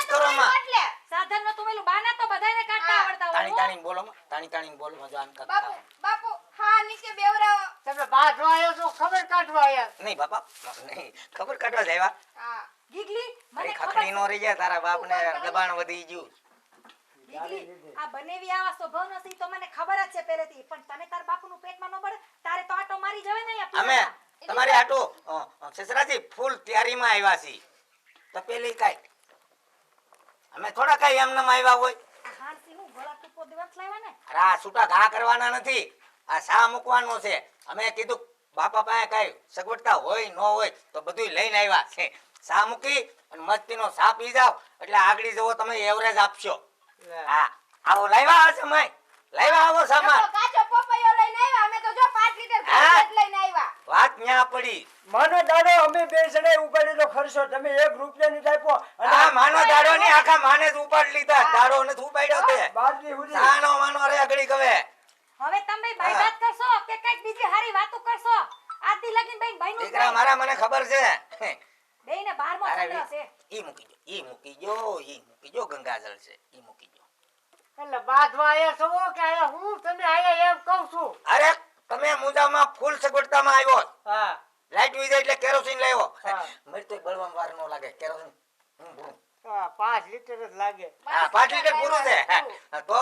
જ કરો માં. સાધનનો તું મેલું બાના તો બધાયને કાઢતા આવડતા હોય. તાણી બોલો માં. તાણી બોલો માં જાન બાપુ કરતા. બાપુ હા નીચે બેવરાવો. તમે બાજવા આવ્યો છો ખબર કાઢવા આવ્યા? નહીં બાપા નહીં ખબર કાઢવા જ આવ્યા. હા ગીગલી મને અરે ખબર ખખડી નો રહી જાય તારા બાપને દબાણ વધી ગયું. ગીગલી આ બનેવી આવા સ્વભાવ નથી તો મને ખબર જ છે પહેલેથી પણ તને તાર બાપુનું પેટમાં ન બળે તારે તો આટો મારી જવે ને અહીંયા અમે પીવાના. તમારી આટો સસરાજી ફૂલ તૈયારીમાં આવ્યા છીએ. તો પેલી કાઈ અમે થોડા કાઈ એમને આવ્યા હોય. આ હાણસીનું ગળા ટૂંકો દિવસ લાવ્યા ને અરે આ છૂટા ઘા કરવાના નથી. આ શા મૂકવાનો છે. અમે કીધું બાપા પાસે કઈ સગવડતા હોય ન હોય તો બધું લઈને આવ્યા છે. શા મૂકી અને મસ્તીનો સા પી જાવ એટલે આગળી જવો તમે એવરેજ આપશો. હા આવો લાવ્યા આ સમય લાવ્યા આવો સામાન. કાચો પપૈયો લઈને આવ્યા. અમે તો જો 5 લીટર હા? દૂધ લઈને આવ્યા. વાત ન્યા પડી. માનો દાડો અમે બે જણે ઉપાડેલો ખર્ચો તમે 1 રૂપિયા ની આપ્યો હા માનો દાડો ની આખા માને જ ઉપાડ લીધા. દાડો નથી ઉપાડ્યો તે. બાદલી હુડી સાનો માનો રે આગળી કવે. હવે તમે ભાઈ વાત કરશો કે કઈક બીજી હારી વાતો કરશો આથી લગીન બેન ભાઈનું દીકરા મારા મને ખબર છે. બેયને 12મો સંગ્રહ છે ઈ મૂકી જો ગંગાજળ છે ઈ મૂકી જો. એટલે બાજવા આવ્યા છો કે આયા હું તમે આયા એમ કહું છું. અરે તમે મુજામાં ફૂલ સગવડતામાં આવ્યો. હા લાઈટ વીજ એટલે કેરોસીન લાવ્યો. હા. મરતોય બળવામાં વાર ન લાગે કેરોસીન. હા 5 લીટર જ લાગે. હા 5 લીટર પૂરું છે. તો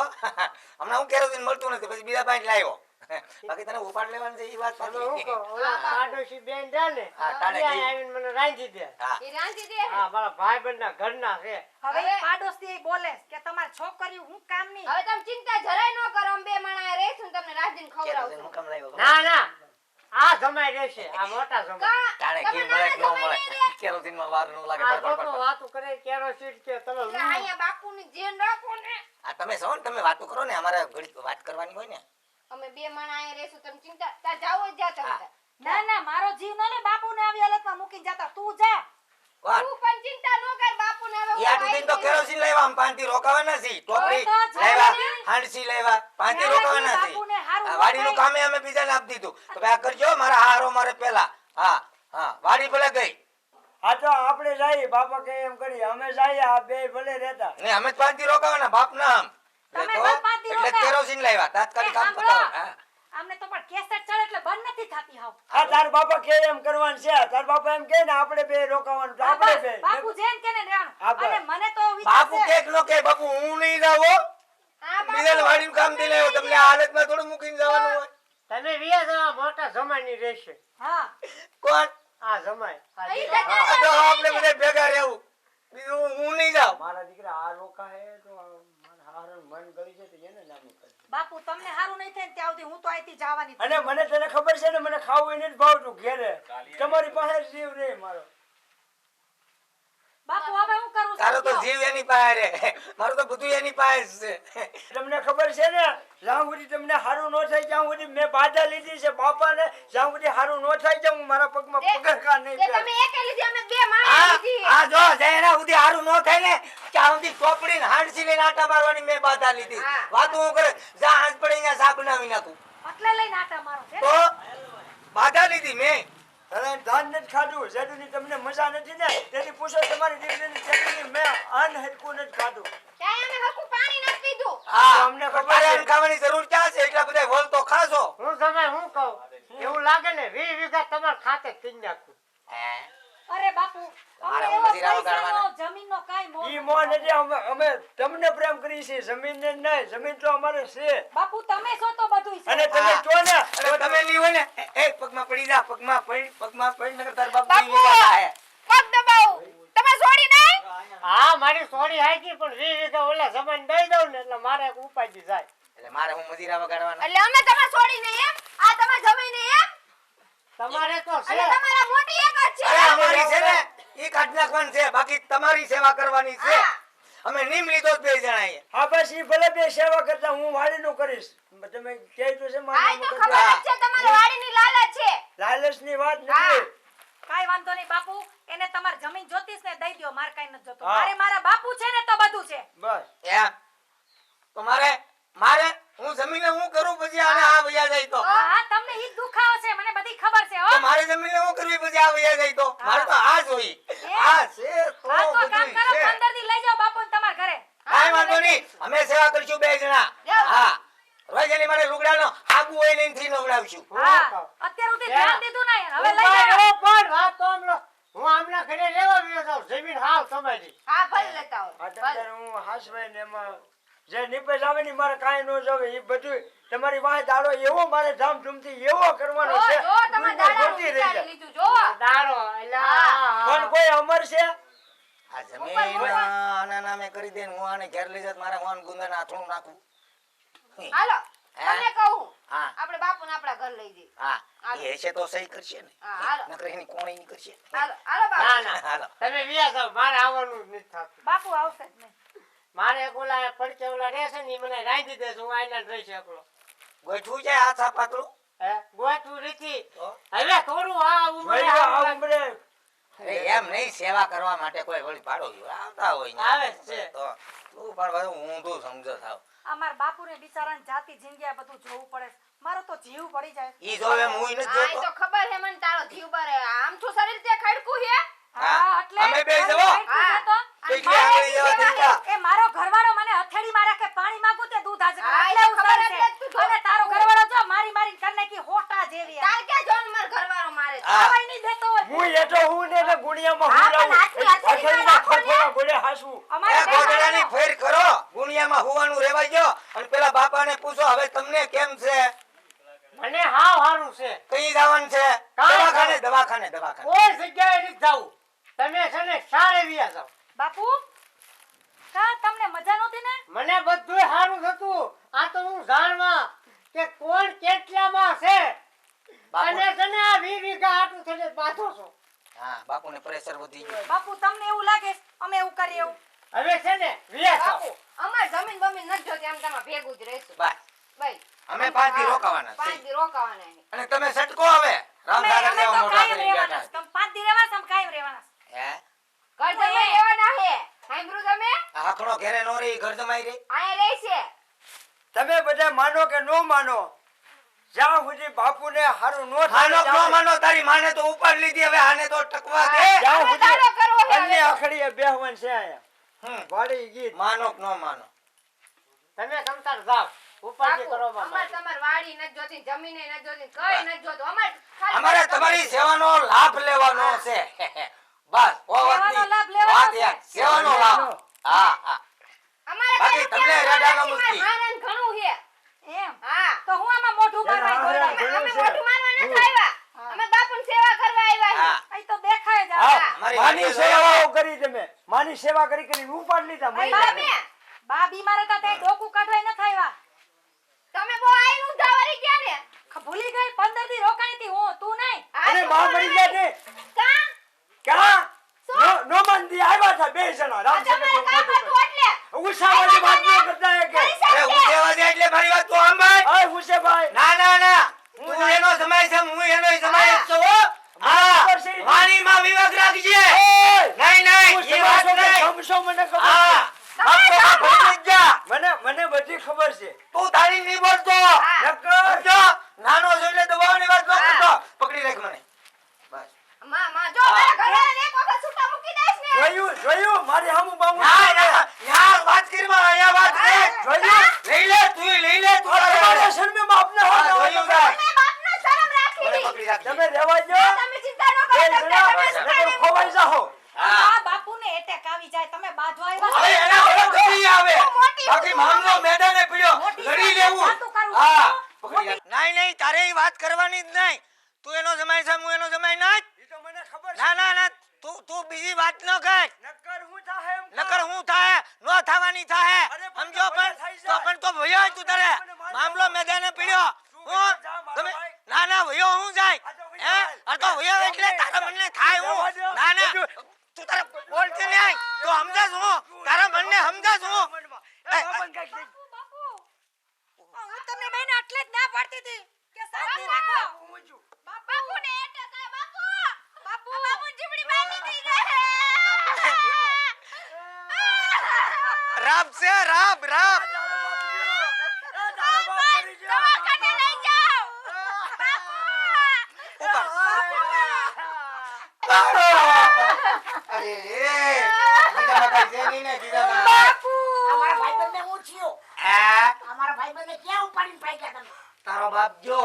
હમણાં હું કેરોસીન મળતું નથી પછી બીજા 5 લાવ્યો. બાકી તને ઉપાડ લેવાનું છે ઈ વાત તમે હું સાચી. કહો ઓલા પાડોશી બેન છે ને હા, ટાણે ત્યાં જી. આવીને મને રાંધી દે. હા એ રાંધી દે. હા મારા ભાઈબંધના ઘરના છે. હવે હવે- પાડોશી બોલે કે તમાર છોકરીઓ હું કામ ની હવે તમે ચિંતા જરાય ન કરો. અમે બે માણા રહીશું ને તમને રાંધીને કેરોસીન ખવડાવશું. હું કામ લાવ્યો? ના ના આ જમાઈ રહેશે આ મોટા જમાઈ. ટાણે તમે ઘી મળે કે ન નાના મળે જમાઈ નહીં કેરોસીનમાં વાર ન લાગે. આ ફટ, ફટ, લોકો ફટ. વાતો કરે કેરોસીન કે તમે એટલે અહીંયા બાપુની ધ્યાન રાખો ને. આ તમે છો ને તમે વાતો કરો ને અમારે ઘડી વાત કરવાની હોય ને. અમે બે માણા અહીંયા રહીશું. તમે ચિંતા તાર જાઓ જ જા તમે હા. તાર. ના ના મારો જીવ ન લે બાપુને આવી હાલતમાં મૂકીને જતા તું જા કોણ? તું પણ ચિંતા ન કર. બાપુને હવે ઈ આટલું દિન તો કેરોસીન લાવ્યા આમ પાંચથી રોકાવાના છે. ટોપરી તો જ લાવ્યા ને. હાંડસી લાવ્યા પાંચથી ના, રોકાવાના છે. બાપુને હારું આ વાડીનું રોકાય. કામે અમે બીજાને આપી દીધું તો ભાઈ આ કરજો મારા હારો મારે પેલા. હા વાડી ભલે ગઈ આ તો આપણે જઈએ બાપા કે એમ કરી અમે જઈએ આ બે ભલે રહેતા. ને અમે જ પાંચથી રોકાવાના બાપ ના આમ તમે એટલે બાપ પાંચથી એટલે રોકાવ. કેરોસીન લાવ્યા તાત્કાલિક એ કામ સાંભળો. પતાવો. હા. અમને તો પણ કેસેટ ચડે એટલે બંધ નથી થતી હાવ આ તાર બાપા કે એમ કરવાનું છે તાર બાપા એમ કે ને આપણે બે રોકાવાનું તો આપણે બસ, બે બાપુ જેન કે ને હા, રહેવાનું બસ. અને મને તો વિચાર બાપુ છે કે નો કે બાપુ હું નહીં જાવો હા, બાપુ. બીજાને વાડીનું કામ દઈ લાવ્યો તમને આ હાલતમાં થોડું મૂકીને જવાનું હોય. તમે વ્યા જવા મોટા જમાની રહેશે. હા કોણ? આ જમાઈ આ અહીં દીકરા. જતા આ તો આપણે બધા ભેગા રહેવું બીજું હું નહીં જાઉં. મારા દીકરા આ રોકા હે તો મારા હારણ મન ગળી છે તો એને નાનું કરે. બાપુ તમને હારું નહીં થાય ને ત્યાં સુધી હું તો અહીંથી જવાની જ છું. અને મને તને ખબર છે ને મને ખાવું એને જ ભાવતું ઘેરે તમારી પાસે જીવ રે મારો. બાપુ હવે હું કરું તારો તો સમજો. જીવ એની પાસે રે મારું તો બધું એની પાસે છે. તમને ખબર છે ને જ્યાં સુધી તમને સારું ન થાય ત્યાં સુધી મેં બાધા લીધી છે બાપાને જ્યાં સુધી સારું ન થાય ત્યાં હું મારા પગમાં પગરખા નહીં તે પહેરું. તમે એકે લીધી. અમે બે માણા હા લીધી. હા જો જયના સુધી હારું ન થાય ને ત્યાં સુધી ચોપડી ને હાંડસી લઈને આટા મારવાની મેં બાધા લીધી. હા. વાતું હું કરે જા હાંસ પડી ને સા બનાવી નાખું એટલે લઈને આટા મારો છે તો બાધા લીધી મેં. હવે ધાન નથી ખાધું જેટલી તમને મજા નથી ને તેથી પૂછો તમારી દીકરીની જેટલી મેં અન્ન હરખું નથી ખાધું. ત્યાં અમે હરખું પાણી નથી પીધું. હા અમને ખબર તારે છે. એમ ખાવાની જરૂર ક્યાં છે એટલા બધા વોલ તો ખાશો. હું તમે હું કહું એવું લાગે ને 20 વીઘા તમારે ખાતે થઈ નાખું. હે અરે બાપુ મારે અમને હું એવો મજીરા પૈસાનો વગાડવાના. જમીનનો કાંઈ મોહ ઈ નથી. મોહ નથી અમે તમને પ્રેમ કરી છે જમીનને નહીં જમીન તો અમારે છે બાપુ તમે છો તો બધું છે અને તમે હા. જો ને અરે તમે નહીં હોય ને એ પગમાં પડી જા પગમાં પડી નકર તાર બાપ બાપુ! નહીં નીકળતા હે. પગ દબાવો. તમે છોડી નહીં. હા મારી સોરી હાકી પણ 20 વીઘા ઓલા જમીન દઈ દઉં ને એટલે મારે એક ઉપાય જાય. એટલે મારે હું મજીરા વગાડવાના. એટલે અમે તમારે છોડી નહીં એમ. આ તમારે જમી નહીં એમ. તમારે તો છે અને તમારા મોટી એક જ છે. અરે અમારી છે ને ઈ કાઢ નાખવાની છે બાકી તમારી સેવા કરવાની છે. હા. અમે નીમ લીધો જ બે જણાએ. હા બસ ઈ ભલે બે સેવા કરતા હું વાડીનું કરીશ તમે કહે તો છે હા, એ તો ખબર મારા જ છે. તમારે વાડીની લાલચ છે. લાલચની વાત હા. નથી કાંઈ વાંધો નહીં બાપુ એને તમારી જમીન જોતીસ ને દઈ દ્યો મારે કાંઈ નથી જોતું હા. મારે મારા બાપુ છે ને તો બધું છે બસ એમ તો મારે હું જમીને હું કરું પછી આને આ વયા જાય તો હા તમને ઈ જ દુખાવો છે મને બધી ખબર છે હો તો મારે જમીને હું કરવી પછી આ વયા જાય તો મારે તો આ જ હોય. એમ? આ છે તો હા તો કામ બધું કરો છે. 15 દી લઈ જાઓ બાપુ નહીં, અમે સેવા કરશું બે જણા. જાઓ. હા રોજ એની મારે લુગડાનો આગુ હોય ને એનથી નવડાવશું. હા અત્યાર સુધી ધ્યાન દીધું નહીં હવે લઈ ઉભા જાઓ. રહો પણ વાત તો આમલો. હું આમના ઘરે રહેવા ગયો છું. જમીન હાવ તમારી. હા ભલે લેતા આવો આ ભલે. તંદર હું હાસભાઈ ને એમાં જે નિપજ આવે ને મારે કાંઈ ન જોવે એ બધું તમારી વાંહે દાડો એવો મારે ધામધૂમથી એવો કરવાનો જો છે જો તમે દુનિયા દાડાનું જોતી રહી જાય. વિચારી લીધું જો દાડો એલા પણ કોઈ અમર છે આ જમીન આના નામે કરી દે ને હું આને ઘેર લઈ જાત મારે વાન ગુંદર આથણું નાખું. હાલો તમને કહું હા આપણે બાપુને આપણા ઘર લઈ જઈએ હા એ હશે તો સહી કરશે ને. હા હાલો નકર એની કોણી નહીં કરશે. હાલો હાલો ના બાપુ ના હાલો. તમે વ્યા જાવ. મારે આવવાનું જ નથી થતું. બાપુ આવશે જ નહીં. મારે એક ઓલા પડકે ઓલા રહેશે ને ઈ મને રાંધી દેશે. હું આઈના જ રહીશ એકલો. ગોઠવું છે હાથ આ પાતળું. હે ગોઠવું રીતિ તો? હવે થોડું આ ઉંમરે ભાઈ આ આવું ઉંમરે અરે એમ નહીં સેવા કરવા માટે કોઈ વળી પાડો આવતા હોય ને. આવે જ છે. તો તું પણ બધું ઊંધું સમજો થાવ. અમાર બાપુને બિચારાને જાતિ જિંદગી આ બધું જોવું પડે છે. મારો તો જીવ પડી જાય. ઈ જોવે એમ હું નથી આ ઈ જોતો. તો ખબર છે મને તારો જીવ બરે આમ છું શરીર તે ખડકું છે હા, એટલે અમે બે મારું જવો. કાંઈ પૂછે તો? કેટલી આંગળી જેવા થઈ ગયા. એ મારો ઘરવાળો મને હથેળી મારે કે પાણી માંગુ તે દૂધ હાજર કરે. હા, એટલે એ હું ખબર સરી એટલે જ તું છે. અને તારો ઘરવાળો જો મારી મારી કરી નાખી હોટા જેવી તાર કે જોન માર ઘરવાળો મારે છે. હા. ખાવાય નહીં દેતો હોય. હું એઠો હું ને એને ગુણિયામાં હા, હું પણ આટલી લાવું હથેળીમાં હથેળીમાં રાખો ને. ખરખરા ગોળે હાસવું અમારે એ બે ગોદડાની માણસનો. ફેર કરો. ગુણિયામાં હુવાનું રેવાઈ ગયો અને પેલા બાપાને પૂછો હવે તમને કેમ છે? મને હાવ હારું છે. કઈ જવાનું છે? કાંઈ દવાખાને દવાખાને. કોઈ જગ્યાએ નથી જાવું. તમે છે ને સારે વ્યા જાવ. બાપુ કા તમને મજા નહોતી ને? મને બધું સારું થતું. આ તો હું જાણવા કે કોણ કેટલામાં છે. બાપુ અને છે ને આ 20 વીઘા આટલું થઈને બાંધો છો. હા બાપુને પ્રેશર વધી ગયું. બાપુ તમને એવું લાગે છે, અમે એવું કરીએ એવું? હવે છે ને વ્યા જાવ. બાપુ અમાર જમીન બમીન નથી જોતી આમ તમે ભેગું જ રહેશું બસ ભાઈ અમે 5 દી રોકાવાના છે. 5 દી રોકાવાના છે. અને તમે સટકો હવે રામસાગર અમે જેવા તો મોટા કાયમ કરી રહેવાના બેઠા. છે. તમે 5 દી રહેવાના છે, અમે કાયમ રહેવાના છે. હે ઘર જમાઈ રહેવાના છે સાંભળ્યું તમે આ હાકણો ઘેરે નો રહી ઘર જમાઈ રહી. અહીંયા રહેશે તમે બધા માનો કે નો માનો જ્યાં સુધી બાપુને હારું નો માનો થાય નો માનો તારી માને તો ઉપાડ લીધી હવે આને તો ટકવા દે. જ્યાં અમે સુધી દાડો કરવો છે બંને હવે. આખડીએ બેહવાનું છે અહીંયા હમ. વાડી ગીત માનો કે નો માનો. તમે તમતાર જાવ. ઉપાધિ બાપુ, કરો અમાર માં. તમાર વાડી નથી જોતી જમીને નથી જોતી કઈ નથી જોતું અમાર ખાલી અમારે તમારી સેવાનો લાભ લેવાનો છે. બસ ઓ સેવાનો લાભ વાતની લેવાનો વાત છે. યાર સેવાનો લાભ. હા હા અમારે બાકી ખાલી તમને સેવા રેડાનો કરવાથી મૂકી. મારે મારાને ઘણું છે એમ હા તો હું આમાં મોઢું મારવા હા, દોડાય. ઘણું અમે છે. મોઢું મારવા નથી આવ્યા અમે બાપુની સેવા કરવા આવ્યા હા છીએ અહીં તો દેખાય જ હા આવે. મારી માની વાડી સેવાઓ કરી તમે માની સેવા કરી કરી ઉપાડ લીધા અહીં મહિલાને. તમે બા બીમાર હતા તે ડોકું કાઢવાય ન થાયવા. તમે બહુ આઈનું ઉધાવારી ગયા ને ભૂલી ગઈ 15 દી રોકાણી હતી હું, તું નહીં. હા, અને તો માં બોલો મરી ને. ગયા ને કાં? ક્યાં શું? નો મંદી આવ્યા હતા બે જણા આ તમારે કામ હતું એટલે ઉષાવાળી વાત ન કરતા એ કે કરી અરે શકશે. ઉઠેવા દે એટલે મારી વાત તો સાંભળ. અય હુસેભાઈ ના ના ના તું એનો સમય છે હું એનો સમય જ છું હો. હા ખબર છે. વાણીમાં વિવેક રાખજે. ઓય નહીં નહીં હું એ વાત સમાજો કે નહીં. સમસો મને ખબર હા છે. ભક્તો ભણી જ જા. મને બધી ખબર છે તું તારી નહીં બોલતો. હા. નકર સમજો? નાનો છો એટલે દબાવવાની વાત ન હા. કરતો. પકડી રાખ મને. બસ. માં જો મારા ઘરવાળાને એક વખત છૂટા મૂકી દઈશ ને જોયું મારી હામું બામું ના ના યાર વાત કરી માં અહીંયા વાત કર. જોયું લઈ લે તું લઈ લે તું તમારા શરમે બાપને હા, હોના જોયું હોના. કાંઈ? તમે બાપનો શરમ રાખી મને લી. પકડી રાખજે. તમે રહેવા જો તમે ચિંતા ન કરો બે તમને જણા તમે બસ. છૂટા નકર ખોવાઈ જાહો હા આ બાપુને એટેક આવી જાય, તમે બાજવા આવ્યા હવે છો. એના ઘરે ગરી આવે. મોટી બાકી મામલો મેદાને પડ્યો મોટી લડી વાત લેવું. વાતું કરું છું. હા પકડી મોટી- રાખ. નહીં નહીં તારે ઈ વાત કરવાની જ નહીં. તું એનો જમાઈ છે હું એનો જમાઈ નહીં. ઈ તો મને ખબર છે ના ના ના તું બીજી વાત ન કર. નકર હું થાહે એમ નકર હું થાય નો થવાની થાય. અરે પણ સમજો તો ભલે પણ થઈ તો જાય. પણ તો ભયો તું તારે મને મારી મામલો જાઓ. મેદાને પડ્યો. તું હું જા મારો તમે ભાઈ. ના ના ભયો હું જાય. આ તો હે ભયો આ તો ભયો એટલે તારા મનને થાય રહેવા હું દો. ના ના તું તારે બોલતી નહીં તું સમજાસ હું તારા મનને સમજાસ હું. એ બાપન કાંઈક દે. બાપુ, હું તમને બેન એટલે જ ના પાડતી હતી કે શાંતિ રાખો. હું છું. બાપુને એટેક આયો બાપુ બાપુ, બાપુની જીવડી બહાર નીકળી ગઈ રાબ છે રાબ રાબ. તારો બાપ ગયો. એ તારો બાપ મરી ગયો. દવાખાને લઈ જાઓ અરે રે જીજામાં કઈ છે નહીં ને જીજામાં. બાપુ. અમારા ભાઈબંધને હું થયું? આ અમારા ભાઈબંધને ક્યાં ઉપાડીને ભાગ્યા તમે? તારો બાપ જો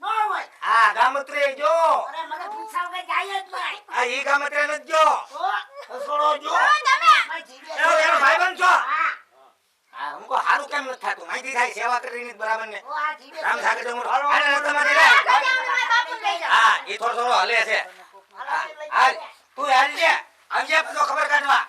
ન હોય. આ ગામત્રે જો અરે મને પૂછા વગર જાય જ નહીં. આ ઈ ગામત્રે ન જો તો હસોડો જો મારી જીભે એનો ભાઈબંધ છો હા. હા અમકો હારું કેમ નથી થાતું માહિતી થાય સેવા કરીને જ બરાબર ને તો આ જીભે રામ સાગર તો મોટો હાલો, હાલે તમારે લે. હા ઈ થોડો થોડો હલે છે હા હાલ તું હાલ જે આવજે પછી ખબર કાઢવા